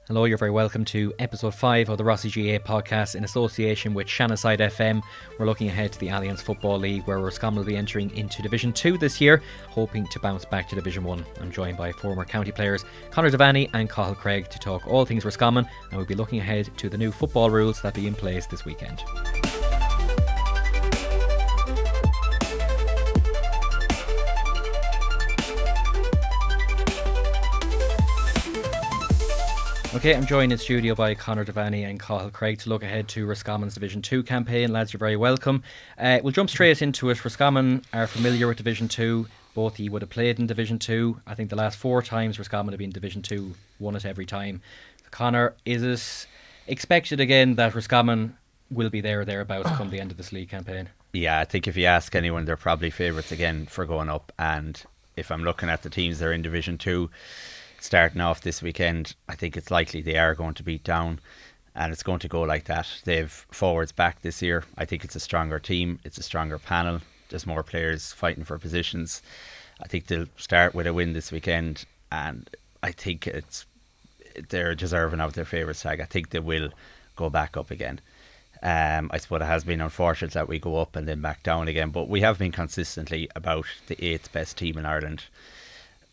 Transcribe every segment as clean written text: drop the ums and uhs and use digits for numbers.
Hello, you're very welcome to episode 5 of the Rossie Podcast in association with Shannonside FM. We're looking ahead to the Allianz Football League, where Roscommon will be entering into Division 2 this year, hoping to bounce back to Division 1. I'm joined by former county players Conor Devaney and Cathal Cregg to talk all things Roscommon, and we'll be looking ahead to the new football rules that will be in place this weekend. Okay, I'm joined in studio by Conor Devaney and Cathal Cregg to look ahead to Roscommon's Division 2 campaign. Lads, you're very welcome. We'll jump straight into it. Roscommon are familiar with Division 2. Both of you would have played in Division 2. I think the last 4 times Roscommon have been in Division 2, won it every time. Conor, is it expected again that Roscommon will be there or thereabouts come the end of this league campaign? Yeah, I think if you ask anyone, they're probably favourites again for going up. And if I'm looking at the teams that are in Division 2, starting off this weekend, I think it's likely they are going to beat Down, and it's going to go like that. They've forwards back this year. I think it's a stronger team, it's a stronger panel, there's more players fighting for positions. I think they'll start with a win this weekend, and I think they're deserving of their favourites tag. I think they will go back up again. I suppose it has been unfortunate that we go up and then back down again, but we have been consistently about the 8th best team in Ireland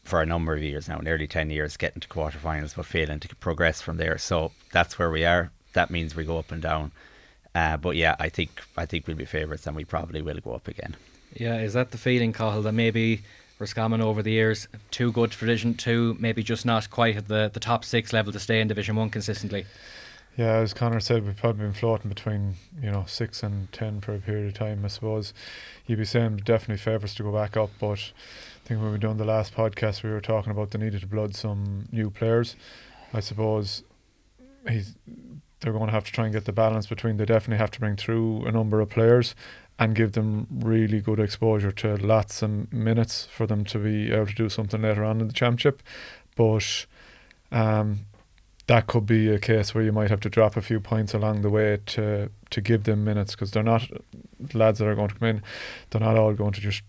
for a number of years now, nearly 10 years, getting to quarterfinals but failing to progress from there. So that's where we are. That means we go up and down. But yeah, I think we'll be favourites, and we probably will go up again. Yeah, is that the feeling, Cathal, that maybe Roscommon over the years too good for Division 2, maybe just not quite at the top 6 level to stay in Division 1 consistently? Yeah, as Conor said, we've probably been floating between 6 and 10 for a period of time. I suppose you'd be saying definitely favourites to go back up, but I think when we done the last podcast, we were talking about the needed to blood some new players. I suppose they're going to have to try and get the balance between, they definitely have to bring through a number of players and give them really good exposure to lots of minutes for them to be able to do something later on in the championship. But that could be a case where you might have to drop a few points along the way to give them minutes, because they're not, the lads that are going to come in, they're not all going to just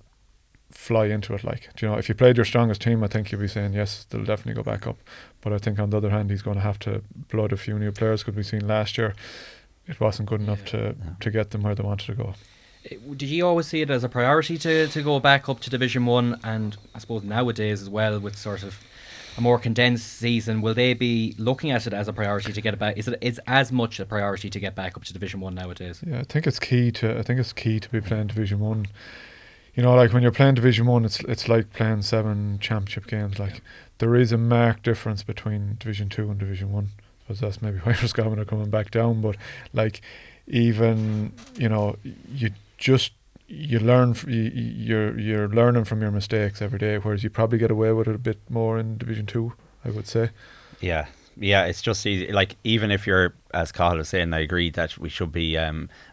fly into it. If you played your strongest team, I think you'll be saying yes, they'll definitely go back up. But I think on the other hand, he's going to have to blood a few new players, because we've seen last year it wasn't good enough to get them where they wanted to go. Did you always see it as a priority to go back up to Division 1? And I suppose nowadays as well, with sort of a more condensed season, will they be looking at it as a priority to get it back? Is it as much a priority to get back up to Division 1 nowadays? Yeah, I think it's key to be playing Division 1. When you're playing Division 1, it's like playing 7 championship games. There is a marked difference between Division 2 and Division 1. I suppose that's maybe why Roscommon are coming back down. But even you're learning from your mistakes every day, whereas you probably get away with it a bit more in Division 2, I would say. Yeah, it's just easy. Even if you're, as Cathal was saying, I agree that we should be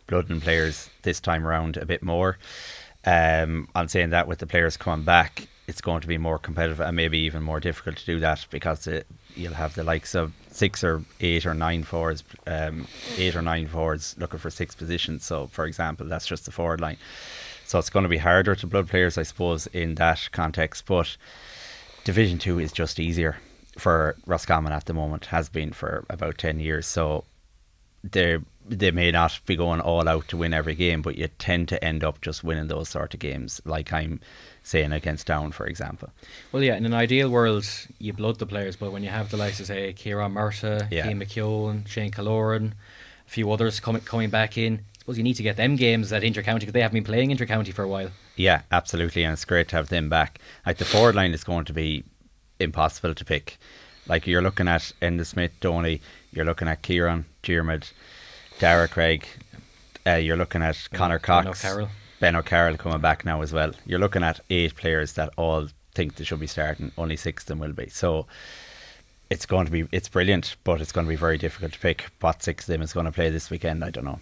blooding players this time around a bit more. I'm saying that with the players coming back, it's going to be more competitive and maybe even more difficult to do that, because you'll have the likes of 6 or 8 or 9 forwards, 8 or 9 forwards looking for 6 positions. So, for example, that's just the forward line. So it's going to be harder to blood players, I suppose, in that context. But Division 2 is just easier for Roscommon at the moment, has been for about 10 years. So they may not be going all out to win every game, but you tend to end up just winning those sort of games, like I'm saying against Down, for example. Well, yeah, in an ideal world, you blood the players, but when you have the likes of, say, Kieran Murta, Keane McKeown, Shane Calloran, a few others coming back in, I suppose you need to get them games at inter-county, because they haven't been playing inter-county for a while. Yeah, absolutely, and it's great to have them back. The forward line is going to be impossible to pick. You're looking at Enda Smith, Doney, you're looking at Kieran, Diarmid, Darragh Cregg, you're looking at Conor Cox, Ben O'Carroll coming back now as well. You're looking at 8 players that all think they should be starting, only 6 of them will be. So it's brilliant, but it's going to be very difficult to pick what 6 of them is going to play this weekend. I don't know.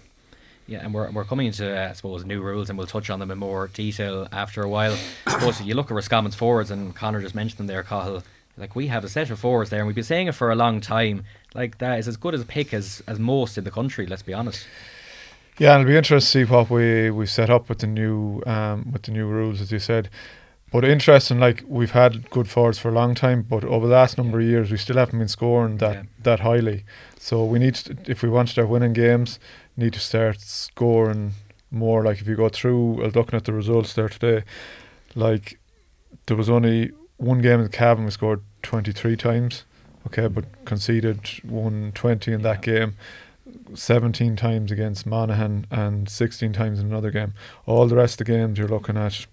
Yeah, and we're coming into, I suppose, new rules, and we'll touch on them in more detail after a while. I suppose if you look at Roscommon's forwards, and Conor just mentioned them there, Cathal, we have a set of forwards there, and we've been saying it for a long time. That is as good as a pick as most in the country, let's be honest. Yeah, and it'll be interesting to see what we set up with the new rules, as you said. But interesting, like we've had good forwards for a long time, but over the last number of years, we still haven't been scoring that highly. So we need to, if we want to start winning games, need to start scoring more. Like if you go through, I was looking at the results there today, like there was only one game in Cavan we scored 23 times, okay, but conceded 120 in that game. 17 times against Monaghan and 16 times in another game. All the rest of the games you're looking at,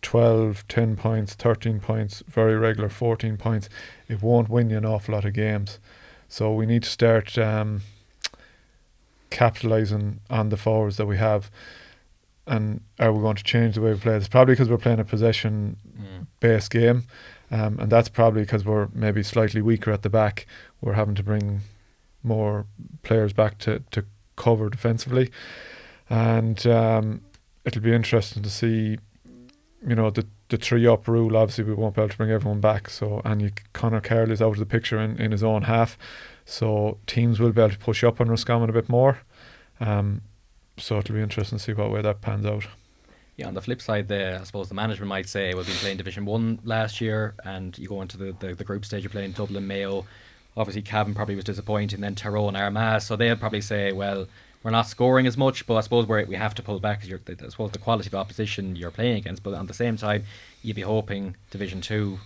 12, 10 points, 13 points, very regular, 14 points. It won't win you an awful lot of games. So we need to start capitalising on the forwards that we have. And are we going to change the way we play? It's probably because we're playing a possession-based game. And that's probably because we're maybe slightly weaker at the back. We're having to bring more players back to cover defensively. And it'll be interesting to see, the 3-up rule. Obviously we won't be able to bring everyone back, so Conor Carroll is out of the picture in his own half, so teams will be able to push up on Roscommon a bit more, so it'll be interesting to see what way that pans out. Yeah, on the flip side, I suppose the management might say, we've been playing Division 1 last year, and you go into the group stage, you're playing Dublin, Mayo. Obviously Cavan probably was disappointing, then Tyrone, Armagh, so they'll probably say, well, we're not scoring as much, but I suppose we have to pull back because I suppose the quality of opposition you're playing against. But on the same time, you'd be hoping Division 2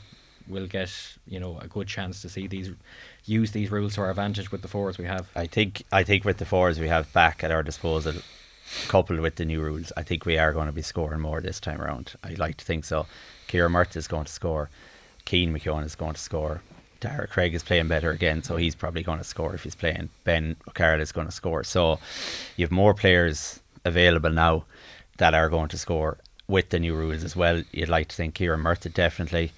will get a good chance to use these rules to our advantage with the forwards we have. I think with the forwards we have back at our disposal, coupled with the new rules, I think we are going to be scoring more this time around. I'd like to think so. Ciara Murtagh is going to score. Keane McKeown is going to score. Cregg is playing better again, so he's probably going to score if he's playing. Ben O'Carroll is going to score. So you have more players available now that are going to score with the new rules as well. You'd like to think Ciara Murtagh definitely.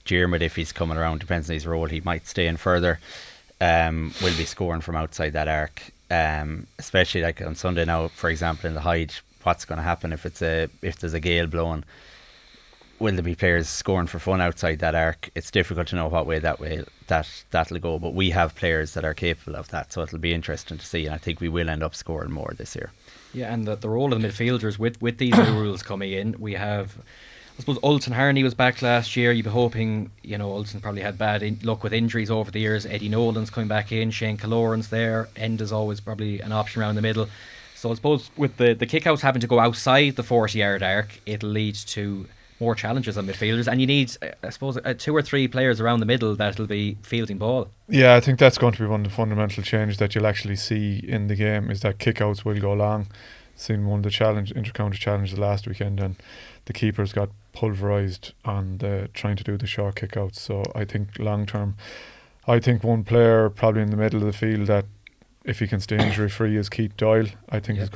Diarmuid, if he's coming around, depends on his role, he might stay in further. Will be scoring from outside that arc. Especially like on Sunday now, for example, in the Hyde, what's going to happen if there's a gale blowing? Will there be players scoring for fun outside that arc? It's difficult to know what way that'll go, but we have players that are capable of that, so it'll be interesting to see, and I think we will end up scoring more this year. Yeah, and the role of the midfielders with these new rules coming in, we have, I suppose, Ultan Harney was back last year. You'd be hoping, Ultan probably had bad luck with injuries over the years. Eddie Nolan's coming back in, Shane Killoran's there, Enda's always probably an option around the middle. So I suppose with the kickouts having to go outside the 40-yard arc, it'll lead to more challenges on midfielders, and you need, I suppose, 2 or 3 players around the middle that'll be fielding ball. Yeah, I think that's going to be one of the fundamental changes that you'll actually see in the game, is that kickouts will go long. Seen one of the inter-county challenges last weekend, and the keepers got pulverised on trying to do the short kickouts. So I think long term, one player probably in the middle of the field that, if he can stay injury free, is Keith Doyle. I think is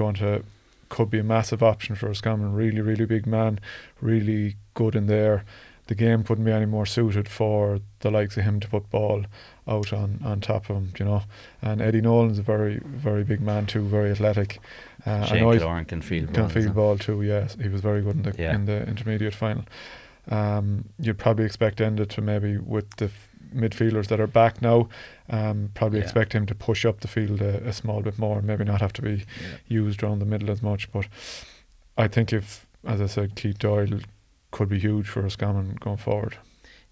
could be a massive option for Roscommon. Really, really big man, really good in there. The game couldn't be any more suited for the likes of him to put ball out on top of him, And Eddie Nolan's a very, very big man too, very athletic. Shane Killoran can field ball too. Yes, he was very good in the intermediate final. You'd probably expect Enda to, maybe with the midfielders that are back now, expect him to push up the field a small bit more, maybe not have to be used around the middle as much. But I think if, as I said, Keith Doyle could be huge for Roscommon going forward.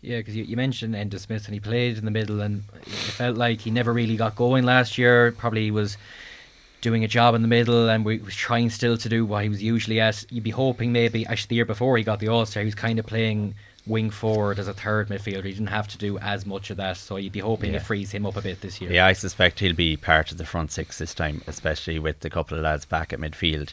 Yeah, because you mentioned Enda Smith, and he played in the middle, and it felt like he never really got going last year. Probably was doing a job in the middle, and we was trying still to do what he was usually at. You'd be hoping maybe, actually the year before he got the All-Star, he was kind of playing wing forward as a third midfielder. He didn't have to do as much of that, so you'd be hoping it frees him up a bit this year. Yeah, I suspect he'll be part of the front six this time, especially with the couple of lads back at midfield.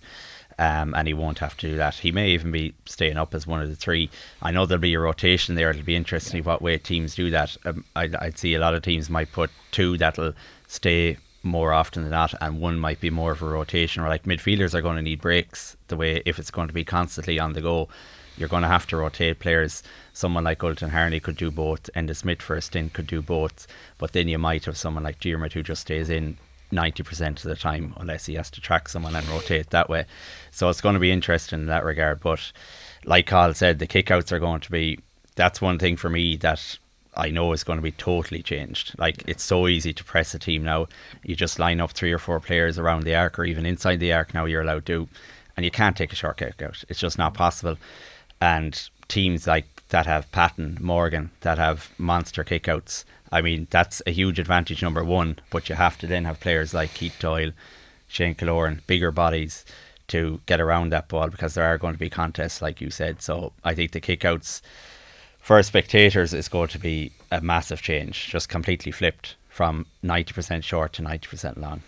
And he won't have to do that. He may even be staying up as one of the 3. I know there'll be a rotation there. It'll be interesting to see what way teams do that. I'd see a lot of teams might put 2 that'll stay more often than not, and 1 might be more of a rotation. Or like midfielders are going to need breaks. The way, if it's going to be constantly on the go, you're going to have to rotate players. Someone like Ultan Harney could do both. Enda Smith for a stint could do both. But then you might have someone like Diarmuid who just stays in 90% of the time, unless he has to track someone and rotate that way. So it's going to be interesting in that regard. But like Cathal said, the kickouts are going to be, that's one thing for me that I know is going to be totally changed. Like, it's so easy to press a team now. You just line up 3 or 4 players around the arc, or even inside the arc now you're allowed to, and you can't take a short kick out. It's just not possible. And teams like that have Patton, Morgan, that have monster kickouts. I mean, that's a huge advantage, number one, but you have to then have players like Keith Doyle, Shane Killeorn, bigger bodies to get around that ball, because there are going to be contests, like you said. So I think the kickouts for spectators is going to be a massive change, just completely flipped from 90% short to 90% long.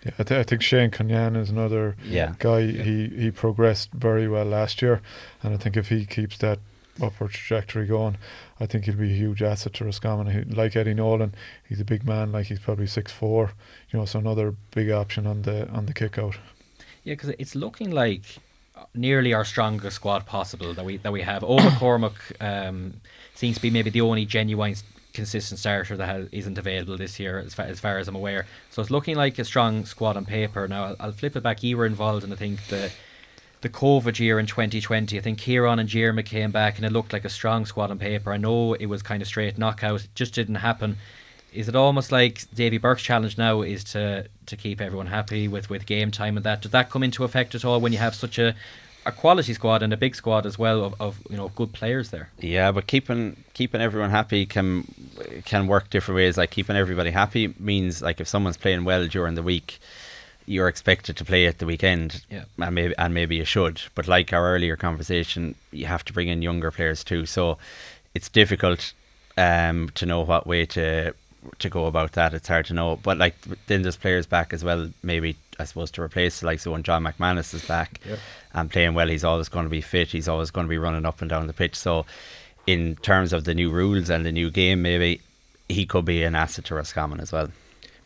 Yeah, I think Shane Conyan is another guy. He progressed very well last year, and I think if he keeps that upward trajectory going, I think he'll be a huge asset to Roscommon. Like Eddie Nolan, he's a big man, like he's probably 6'4", so another big option on the kick out. Yeah, because it's looking like nearly our strongest squad possible that we have. Owen McCormack seems to be maybe the only genuine consistent starter that isn't available this year, as far as I'm aware. So it's looking like a strong squad on paper. Now I'll flip it back. You were involved in, I think, the COVID year in 2020. I think Kieran and Jeremy came back and it looked like a strong squad on paper. I know it was kind of straight knockout, it just didn't happen. Is it almost like Davy Burke's challenge now is to keep everyone happy with game time and that? Does that come into effect at all when you have such a quality squad and a big squad as well of good players there? Yeah, but keeping everyone happy can work different ways. Like, keeping everybody happy means, like, if someone's playing well during the week, you're expected to play at the weekend. Yeah. and maybe you should. But like our earlier conversation, you have to bring in younger players too. So it's difficult to know what way to go about that. It's hard to know. But like, then there's players back as well, maybe, I suppose, to replace, like, so when John McManus is back and playing well, he's always going to be fit, he's always going to be running up and down the pitch. So in terms of the new rules and the new game, maybe he could be an asset to Roscommon as well.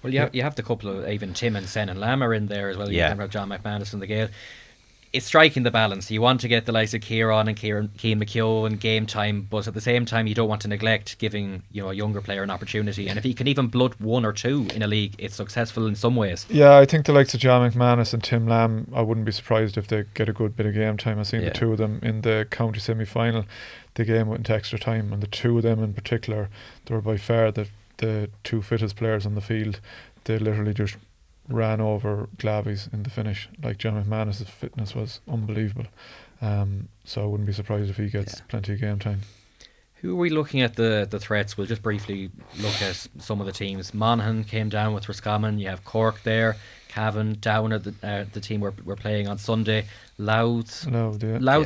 Well, you have the couple of, even Tim and Sen and Lam are in there as well. You have John McManus and the Gale. It's striking the balance. You want to get the likes of Kieran and Cian McKeown and game time, but at the same time you don't want to neglect giving a younger player an opportunity. And if he can even blood one or two in a league, it's successful in some ways. Yeah, I think the likes of John McManus and Tim Lam, I wouldn't be surprised if they get a good bit of game time. I've seen the two of them in the county semi-final. The game went into extra time, and the two of them in particular, they were by far the two fittest players on the field. They literally just ran over Glavies in the finish. Like, John McManus' fitness was unbelievable. So I wouldn't be surprised if he gets plenty of game time. Who are we looking at the threats? We'll just briefly look at some of the teams. Monaghan came down with Roscommon. You have Cork there. Cavan down at the team we're playing on Sunday. Louth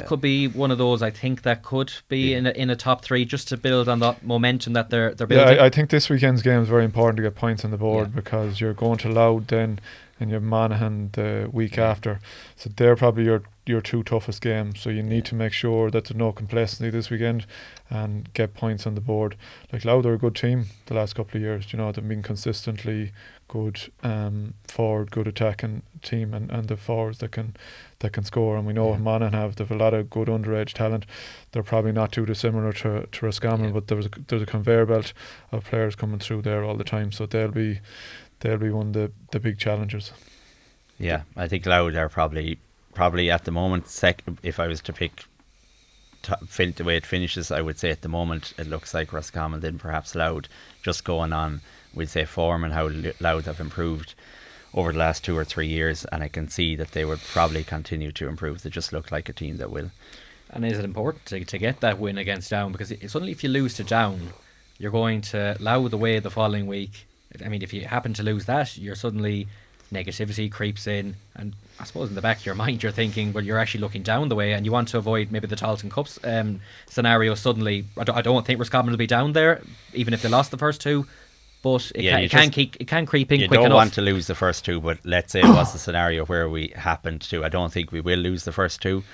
could be one of those, I think, that could be in a top three, just to build on that momentum that they're building. Yeah, I think this weekend's game is very important to get points on the board, because you're going to Louth then, and you have Monaghan the week after. So they're probably your two toughest games. So you need to make sure that there's no complacency this weekend and get points on the board. Like, Louth are a good team the last couple of years. They've been consistently good forward, good attacking team, and the forwards that can score. And we know Monaghan they've a lot of good underage talent. They're probably not too dissimilar to Roscommon, but there's a conveyor belt of players coming through there all the time. So they'll be one of the big challengers. Yeah, I think Louth are probably at the moment second. If I was to pick the way it finishes, I would say at the moment it looks like Roscommon, then perhaps Louth, just going on, we'd say, form and how Louth have improved over the last 2 or 3 years, and I can see that they would probably continue to improve. They just look like a team that will. And is it important to get that win against Down? Because suddenly if you lose to Down, you're going to Louth away the following week. I mean, if you happen to lose that, you're suddenly, negativity creeps in, and I suppose in the back of your mind you're thinking, well, you're actually looking down the way, and you want to avoid maybe the Tailteann Cups scenario. Suddenly, I don't think Roscommon will be down there, even if they lost the first two. But it can creep in quick enough. You don't want to lose the first two, but let's say it was the scenario where we happened to. I don't think we will lose the first two,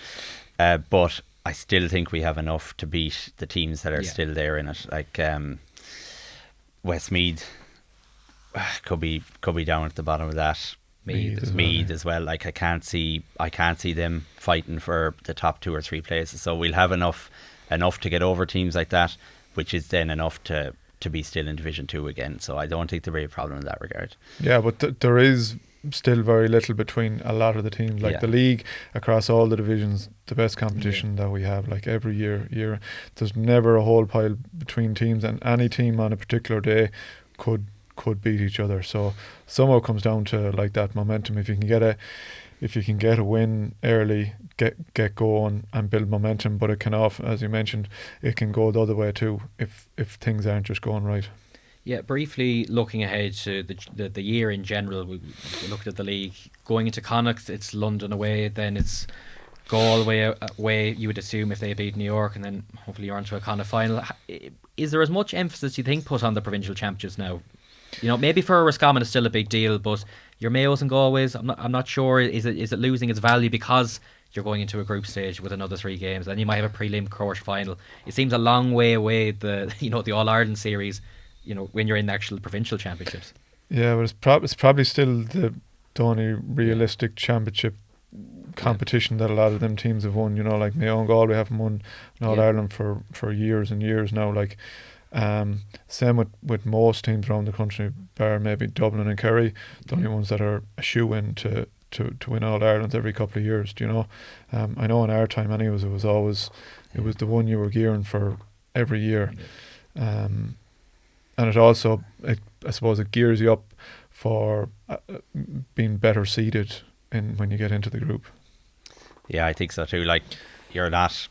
but I still think we have enough to beat the teams that are still there in it. Like Westmeath could be down at the bottom of that. Meath as well. Like, I can't see them fighting for the top 2 or 3 places. So we'll have enough to get over teams like that, which is then enough to be still in Division 2 again. So I don't think there'll be a problem in that regard. Yeah, but there is still very little between a lot of the teams. Like, the league, across all the divisions, the best competition that we have, like, every year, there's never a whole pile between teams, and any team on a particular day could beat each other. So somehow it comes down to, like, that momentum. If you can get if you can get a win early, get going and build momentum, but it can often, as you mentioned, it can go the other way too if things aren't just going right. Yeah, briefly looking ahead to the year in general, we looked at the league. Going into Connacht, it's London away, then it's Galway away, you would assume, if they beat New York, and then hopefully you're onto a Connacht final. Is there as much emphasis, you think, put on the provincial championships now? You know, maybe for Roscommon it's still a big deal, but your Mayos and Galways, I'm not sure, is it losing its value because you're going into a group stage with another 3 games, and you might have a prelim quarter final. It seems a long way away, the All Ireland series, when you're in the actual provincial championships. Yeah, but it's probably still the only realistic championship competition that a lot of them teams have won. Like Mayo and Galway haven't won in All Ireland for years and years now. Like same with most teams around the country, bar maybe Dublin and Kerry, the only ones that are a shoe-in to win All Ireland every couple of years. I know in our time anyways, it was the one you were gearing for every year. And it also, I suppose, it gears you up for being better seated when you get into the group. Yeah, I think so too. Like, you're not,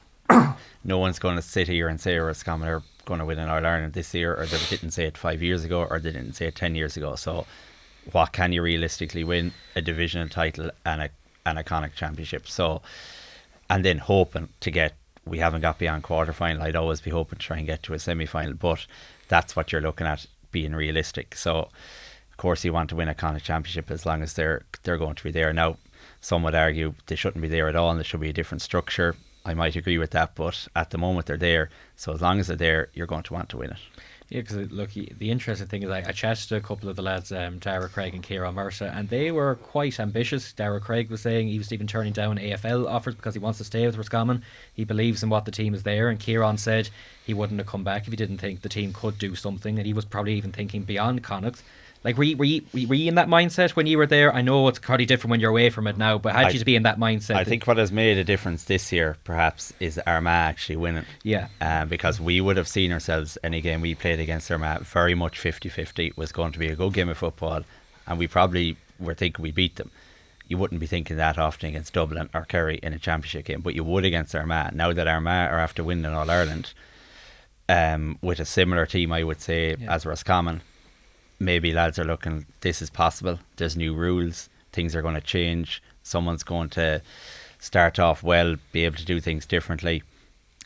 no one's going to sit here and say Roscommon are going to win an All Ireland this year, or they didn't say it 5 years ago, or they didn't say it 10 years ago. So what can you realistically win? A divisional title and a Connacht championship. So, and then hoping to get, we haven't got beyond quarter final. I'd always be hoping to try and get to a semi-final, but that's what you're looking at, being realistic. So of course you want to win a Connacht championship as long as they're going to be there. Now some would argue they shouldn't be there at all and there should be a different structure. I might agree with that, but at the moment they're there, so as long as they're there, you're going to want to win it. Yeah, because look, the interesting thing is I chatted to a couple of the lads, Darragh, Cregg and Kieran Mercer, and they were quite ambitious. Darragh Cregg was saying he was even turning down AFL offers because he wants to stay with Roscommon. He believes in what the team is there, and Kieran said he wouldn't have come back if he didn't think the team could do something, and he was probably even thinking beyond Connacht. Like, were you in that mindset when you were there? I know it's probably different when you're away from it now, but had you to be in that mindset? I think what has made a difference this year, perhaps, is Armagh actually winning. Yeah. Because we would have seen ourselves, any game we played against Armagh, very much 50-50, was going to be a good game of football, and we probably were thinking we beat them. You wouldn't be thinking that often against Dublin or Kerry in a championship game, but you would against Armagh. Now that Armagh are after winning All Ireland, with a similar team, I would say, as Roscommon, maybe lads are looking, this is possible, there's new rules, things are going to change, someone's going to start off well, be able to do things differently,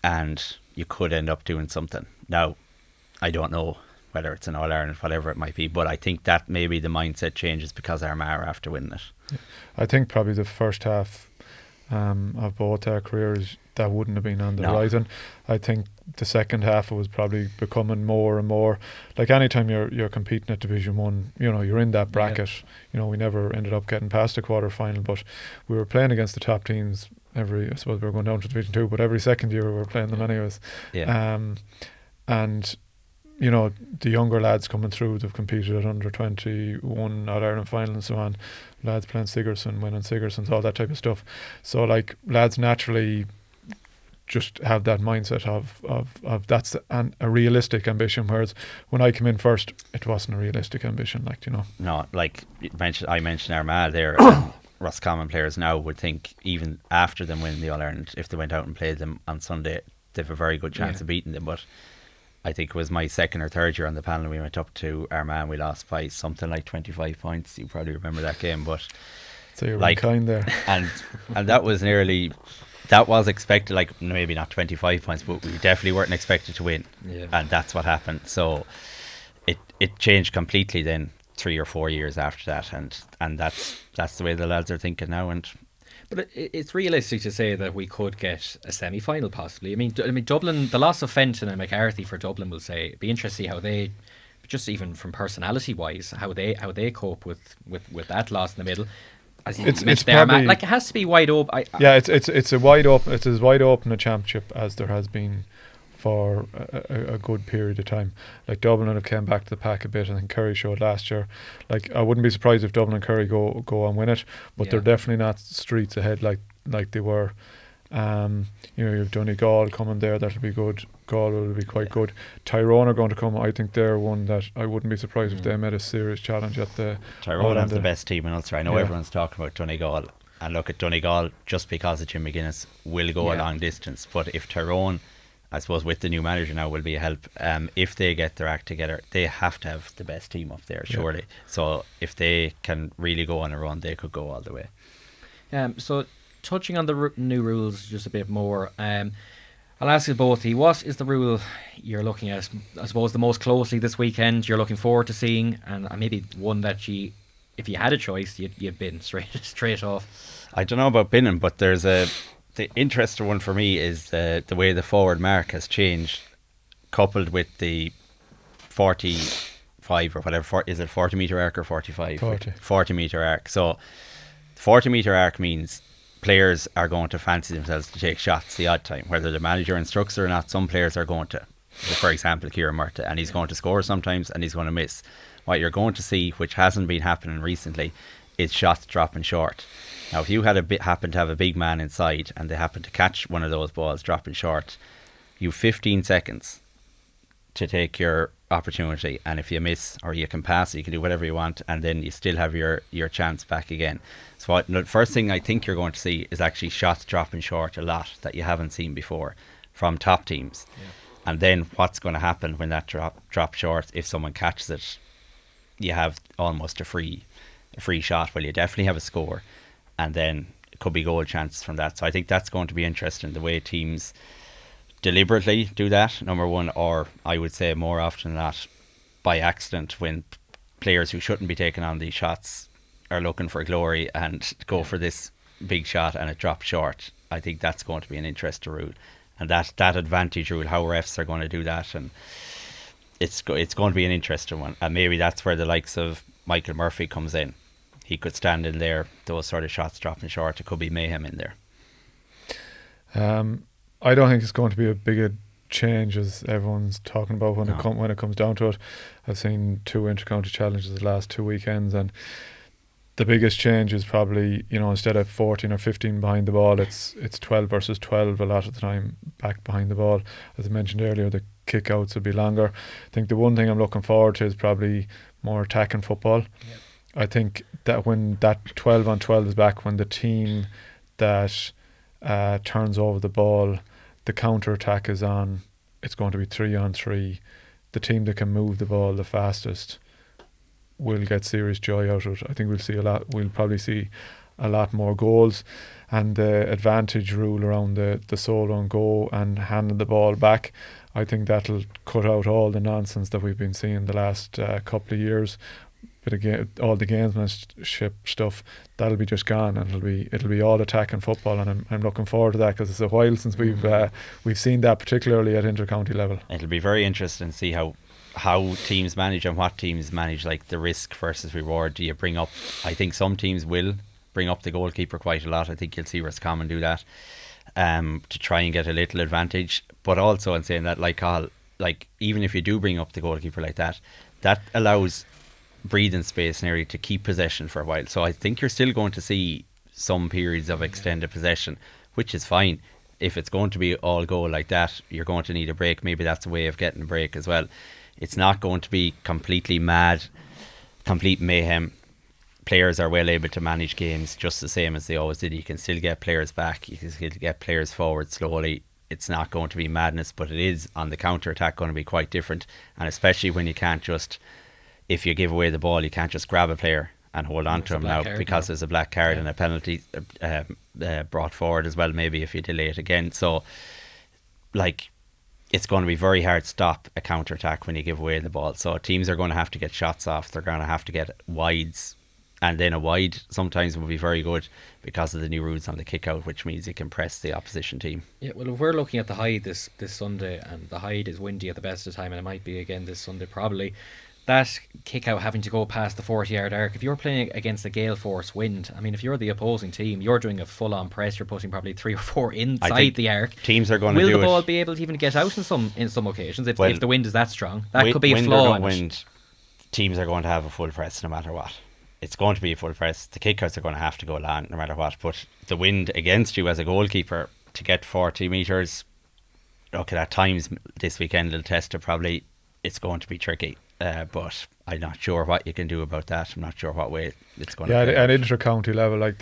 and you could end up doing something. Now, I don't know whether it's an All Ireland, whatever it might be, but I think that maybe the mindset changes because Armagh are after winning it. Yeah. I think probably the first half of both our careers, that wouldn't have been on the horizon. I think the second half it was probably becoming more and more like anytime you're competing at Division 1, you're in that bracket. We never ended up getting past the quarter final, but we were playing against the top teams I suppose we were going down to Division 2, but every second year we were playing them anyways. And the younger lads coming through, they've competed at under 21 All Ireland final and so on, lads playing Sigerson, winning Sigersons, all that type of stuff. So like lads naturally just have that mindset of that's a realistic ambition, whereas when I came in first it wasn't a realistic ambition, No, like I mentioned Armagh there. Roscommon players now would think even after them winning the All Ireland, if they went out and played them on Sunday, they have a very good chance of beating them. But I think it was my second or third year on the panel, we went up to Armagh and we lost by something like 25 points. You probably remember that game, but so you're like kind there. And that was nearly, that was expected, like maybe not 25 points, but we definitely weren't expected to win. And that's what happened. So it changed completely then 3 or 4 years after that, and that's the way the lads are thinking now. But it's realistic to say that we could get a semi-final possibly. I mean Dublin, the loss of Fenton and McCarthy for Dublin, will say it'd be interesting to see how they, just even from personality wise, how they cope with that loss in the middle. As you mentioned there, like it has to be wide open. It's a wide open. It's as wide open a championship as there has been for a good period of time. Like Dublin have came back to the pack a bit. I think Kerry showed last year. Like I wouldn't be surprised if Dublin and Kerry go and win it, but they're definitely not streets ahead like they were. You've Donegal coming there, that'll be good. Galway will be quite good. Tyrone are going to come. I think they're one that I wouldn't be surprised if they made a serious challenge at the Tyrone have the best team in Ulster. I know everyone's talking about Donegal. And look at Donegal, just because of Jim McGuinness, will go a long distance. But if Tyrone, I suppose with the new manager now, will be a help. If they get their act together, they have to have the best team up there, surely. So if they can really go on a run, they could go all the way. So touching on the new rules just a bit more, I'll ask you both, what is the rule you're looking at, I suppose, the most closely this weekend, you're looking forward to seeing, and maybe one that if you had a choice, you'd bin straight off? I don't know about binning, but there's the interesting one for me is the way the forward mark has changed, coupled with the 45 or whatever, is it 40 metre arc or 45? 40 metre arc. So 40 metre arc means players are going to fancy themselves to take shots the odd time, whether the manager instructs or not. Some players are going to, for example, Kieran Murtagh, and he's going to score sometimes and he's going to miss. What you're going to see, which hasn't been happening recently, is shots dropping short. Now, if you happen to have a big man inside and they happen to catch one of those balls dropping short, you've 15 seconds to take your opportunity, and if you miss or you can pass, you can do whatever you want, and then you still have your chance back again. So the first thing I think you're going to see is actually shots dropping short a lot that you haven't seen before from top teams. And then what's going to happen when that drop short, if someone catches it, you have almost a free shot. Well, you definitely have a score, and then it could be goal chances from that. So I think that's going to be interesting, the way teams deliberately do that, number one, or I would say more often than not by accident, when players who shouldn't be taking on these shots are looking for glory and go for this big shot and it drops short. I think that's going to be an interesting rule, and that advantage rule, how refs are going to do that, and it's going to be an interesting one. And maybe that's where the likes of Michael Murphy comes in. He could stand in there, those sort of shots dropping short, it could be mayhem in there. I don't think it's going to be a big change as everyone's talking about when it comes down to it. I've seen 2 inter-county challenges the last 2 weekends, and the biggest change is probably, instead of 14 or 15 behind the ball, it's 12 versus 12 a lot of the time back behind the ball. As I mentioned earlier, the kick-outs will be longer. I think the one thing I'm looking forward to is probably more attacking football. I think that when that 12 on 12 is back, when the team that turns over the ball, the counter attack is on, it's going to be 3 on 3. The team that can move the ball the fastest will get serious joy out of it. I think we'll probably see a lot more goals, and the advantage rule around the solo and go and handing the ball back, I think that'll cut out all the nonsense that we've been seeing the last couple of years. But again, all the gamesmanship stuff, that'll be just gone, and it'll be all attacking football, and I'm looking forward to that, because it's a while since we've seen that, particularly at inter-county level. It'll be very interesting to see how teams manage, and what teams manage, like the risk versus reward. Do you bring up, I think some teams will bring up the goalkeeper quite a lot. I think you'll see Roscommon do that to try and get a little advantage. But also, in saying that, like even if you do bring up the goalkeeper like that, that allows breathing space nearly to keep possession for a while. So I think you're still going to see some periods of extended possession, which is fine. If it's going to be all goal like that, you're going to need a break. Maybe that's a way of getting a break as well. It's not going to be completely mad, complete mayhem. Players are well able to manage games just the same as they always did. You can still get players back, you can still get players forward slowly. It's not going to be madness, but it is on the counter attack going to be quite different. And especially when you can't just, if you give away the ball, you can't just grab a player and hold on to him now, because there's a black card and a penalty brought forward as well, maybe if you delay it again. So it's going to be very hard to stop a counter attack when you give away the ball. So teams are going to have to get shots off, they're going to have to get wides, and then a wide sometimes will be very good because of the new rules on the kick out, which means you can press the opposition team. Yeah, well, if we're looking at the Hyde this Sunday, and the Hyde is windy at the best of time, and it might be again this Sunday probably, that kick out having to go past the 40-yard arc, if you're playing against a gale force wind, I mean, if you're the opposing team, you're doing a full-on press, you're putting probably 3 or 4 inside the arc. Teams are going to do it. Will the ball be able to even get out in some occasions if the wind is that strong? That could be a flaw in it. Teams are going to have a full press no matter what. It's going to be a full press. The kickouts are going to have to go long no matter what. But the wind against you as a goalkeeper to get 40 metres, look, at times this weekend they'll test it probably. It's going to be tricky. But I'm not sure what you can do about that. I'm not sure what way it's going to be. Yeah, at inter-county level, like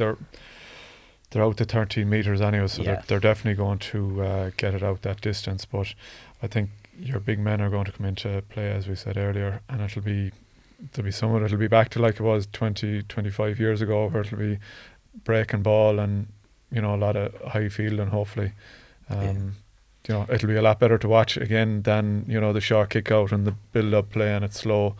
they're out to 13 metres anyway, so Yeah. they're definitely going to get it out that distance. But I think your big men are going to come into play, as we said earlier, and there'll be someone, it'll be back to like it was 25 years ago, where it'll be breaking ball and, you know, a lot of high field, and hopefully you know, it'll be a lot better to watch again than, you know, the short kick out and the build up play and it's slow.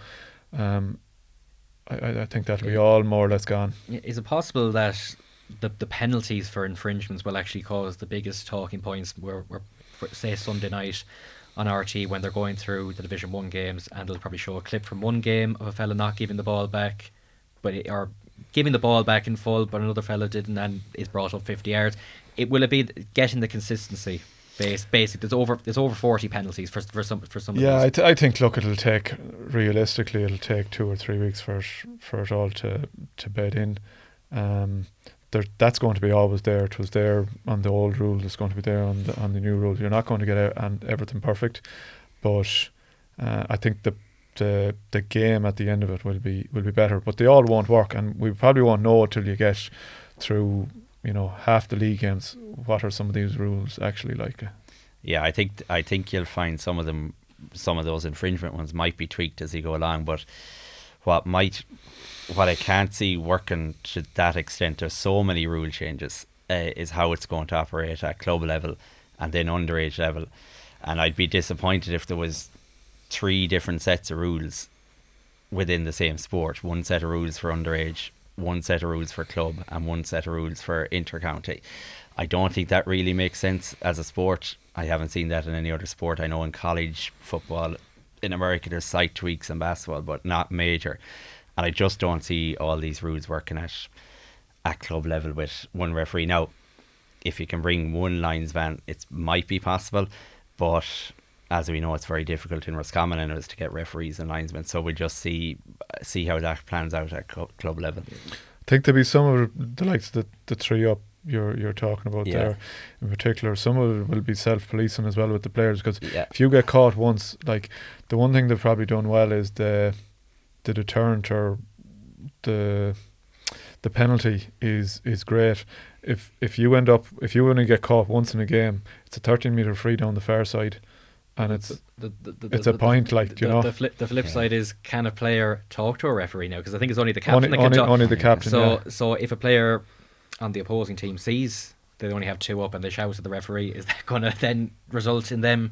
I think that'll be all more or less gone. Is it possible that the penalties for infringements will actually cause the biggest talking points where say Sunday night on RT, when they're going through the Division 1 games, and they'll probably show a clip from one game of a fella not giving the ball back, or giving the ball back in full, but another fella didn't and is brought up 50 yards. Will it be getting the consistency? Basic. There's over 40 penalties for some of Yeah, these. I think, look, it'll take 2 or 3 weeks for it all to bed in. That's going to be always there. It was there on the old rule. It's going to be there on the new rule. You're not going to get out and everything perfect, but I think the game at the end of it will be better. But they all won't work, and we probably won't know till you get through, you know, half the league games, what are some of these rules actually like. Yeah, I think you'll find some of those infringement ones might be tweaked as you go along, but what I can't see working to that extent, there's so many rule changes, is how it's going to operate at club level and then underage level. And I'd be disappointed if there was 3 different sets of rules within the same sport. One set of rules for underage, one set of rules for club, and one set of rules for inter-county. I don't think that really makes sense as a sport. I haven't seen that in any other sport. I know in college football in America there's slight tweaks in basketball, but not major. And I just don't see all these rules working at club level with one referee. Now, if you can bring one linesman, it might be possible, but as we know, it's very difficult in Roscommon and to get referees and linesmen. So we'll just see how that plans out at club level. I think there'll be some of the likes of the 3 up you're talking about there in particular. Some of it will be self-policing as well with the players, because if you get caught once, like the one thing they've probably done well is the deterrent, or the penalty is great. If you only get caught once in a game, it's a 13-metre free down the far side, and it's a point, like, you know. The flip side is, can a player talk to a referee now? Because I think it's only the captain that can talk. Only the captain. So if a player on the opposing team sees they only have 2 up and they shout at the referee, is that going to then result in them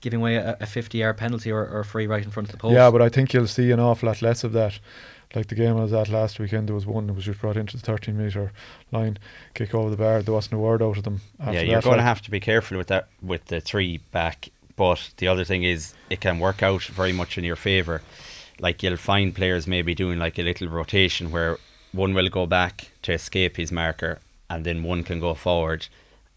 giving away a 50-yard penalty or a free right in front of the post? Yeah, but I think you'll see an awful lot less of that. Like the game I was at last weekend, there was one that was just brought into the 13-metre line, kick over the bar. There wasn't a word out of them after that. You're going to have to be careful with that, with the 3 back. But the other thing is, it can work out very much in your favour. Like, you'll find players maybe doing like a little rotation where one will go back to escape his marker, and then one can go forward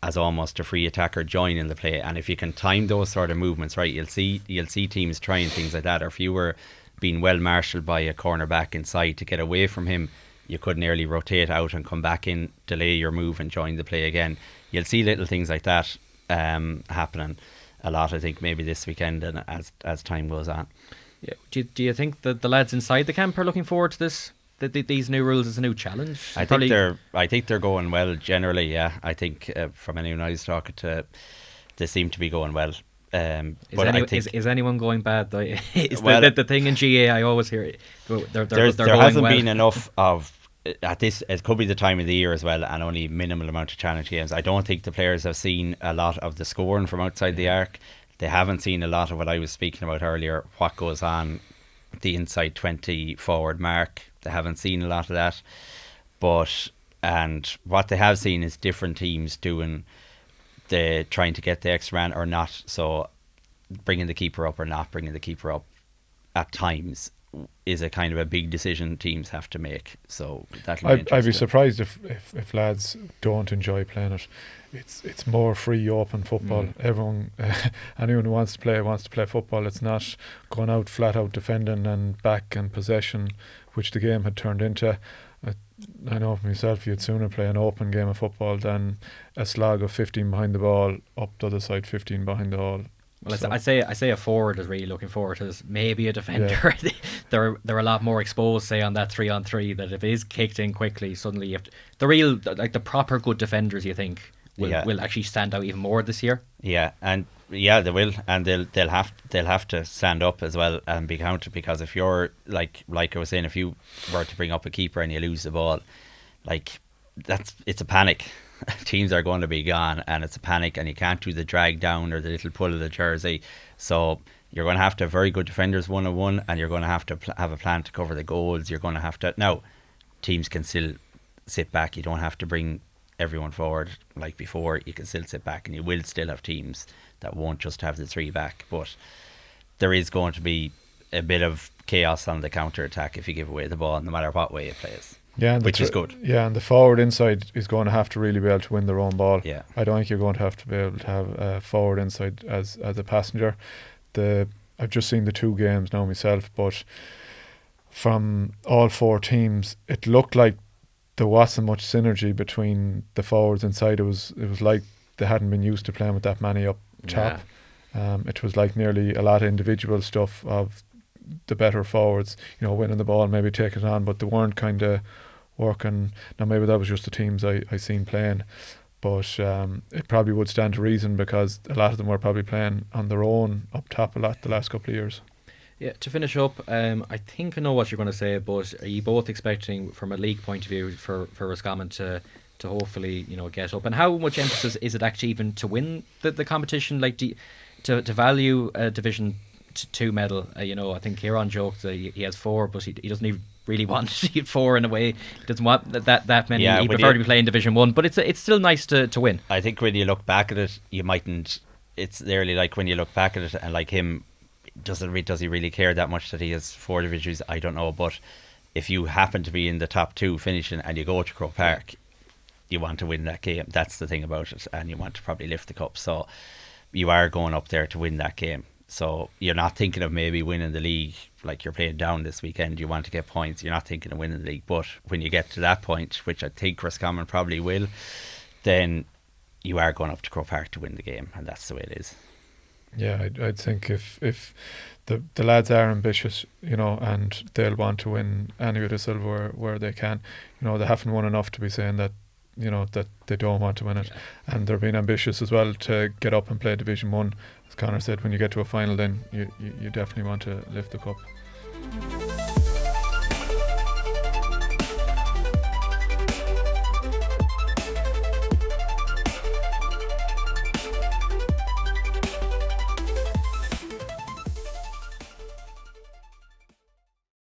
as almost a free attacker joining the play. And if you can time those sort of movements right, you'll see teams trying things like that. Or if you were being well marshalled by a corner back inside to get away from him, you could nearly rotate out and come back in, delay your move and join the play again. You'll see little things like that happening a lot, I think, maybe this weekend and as time goes on. Yeah. Do you think that the lads inside the camp are looking forward to this? These new rules as a new challenge? I think they're going well generally. Yeah, I think from anyone I was talking to, they seem to be going well. Is anyone going bad though? The thing in GA I always hear there hasn't been enough of at this. It could be the time of the year as well, and only minimal amount of challenge games. I don't think the players have seen a lot of the scoring from outside the arc. They haven't seen a lot of what I was speaking about earlier, what goes on the inside 20 forward mark. They haven't seen a lot of that, and what they have seen is different teams doing trying to get the extra man or not. So bringing the keeper up or not bringing the keeper up at times is a kind of a big decision teams have to make. So I'd be surprised if lads don't enjoy playing it. It's more free, open football. Anyone who wants to play football. It's not going out flat out defending and back and possession, which the game had turned into. I know for myself, you'd sooner play an open game of football than a slog of 15 behind the ball, up the other side 15 behind the ball. Well, I say a forward is really looking forward to this. Maybe a defender. they're a lot more exposed, say, on that 3-on-3, that if it is kicked in quickly, suddenly you have to, the real, like the proper good defenders, you think, will actually stand out even more this year. Yeah, and yeah, they will, and they'll have to stand up as well and be counted, because if you're like I was saying, if you were to bring up a keeper and you lose the ball, like it's a panic. Teams are going to be gone, and it's a panic, and you can't do the drag down or the little pull of the jersey. So you're going to have to have very good defenders 1-on-1, and you're going to have to have a plan to cover the goals. You're going to have to, now teams can still sit back. You don't have to bring everyone forward like before. You can still sit back, and you will still have teams that won't just have the 3 back, but there is going to be a bit of chaos on the counter attack if you give away the ball, no matter what way it plays. Yeah, which is good. Yeah, and the forward inside is going to have to really be able to win their own ball. Yeah, I don't think you're going to have to be able to have a forward inside as a passenger. I've just seen the 2 games now myself, but from all 4 teams, it looked like there wasn't much synergy between the forwards inside. It was like they hadn't been used to playing with that many up top. Yeah. It was like nearly a lot of individual stuff of the better forwards, winning the ball and maybe taking it on, but they weren't kind of working. Now maybe that was just the teams I seen playing, but it probably would stand to reason, because a lot of them were probably playing on their own up top a lot the last couple of years. Yeah, to finish up, I think I know what you're going to say, but are you both expecting, from a league point of view, for Roscommon to hopefully get up? And how much emphasis is it actually even to win the competition, like to value a Division 2 medal? I think Kieran joked that he has 4, but he doesn't even really want to get 4 in a way. He doesn't want that many. He'd prefer to be playing Division 1, but it's still nice to win. I think when you look back at it, you mightn't. It's nearly like when you look back at it, and like him, does he really care that much that he has 4 divisions? I don't know, but if you happen to be in the top 2 finishing and you go to Croke Park, you want to win that game. That's the thing about it, and you want to probably lift the cup. So you are going up there to win that game. So you're not thinking of maybe winning the league, like you're playing down this weekend. You want to get points. You're not thinking of winning the league. But when you get to that point, which I think Roscommon probably will, then you are going up to Croke Park to win the game, and that's the way it is. Yeah, I'd think if the lads are ambitious, and they'll want to win any of the silver where they can. They haven't won enough to be saying that, that they don't want to win it. Yeah. And they're being ambitious as well to get up and play Division 1. As Conor said, when you get to a final, then you definitely want to lift the cup.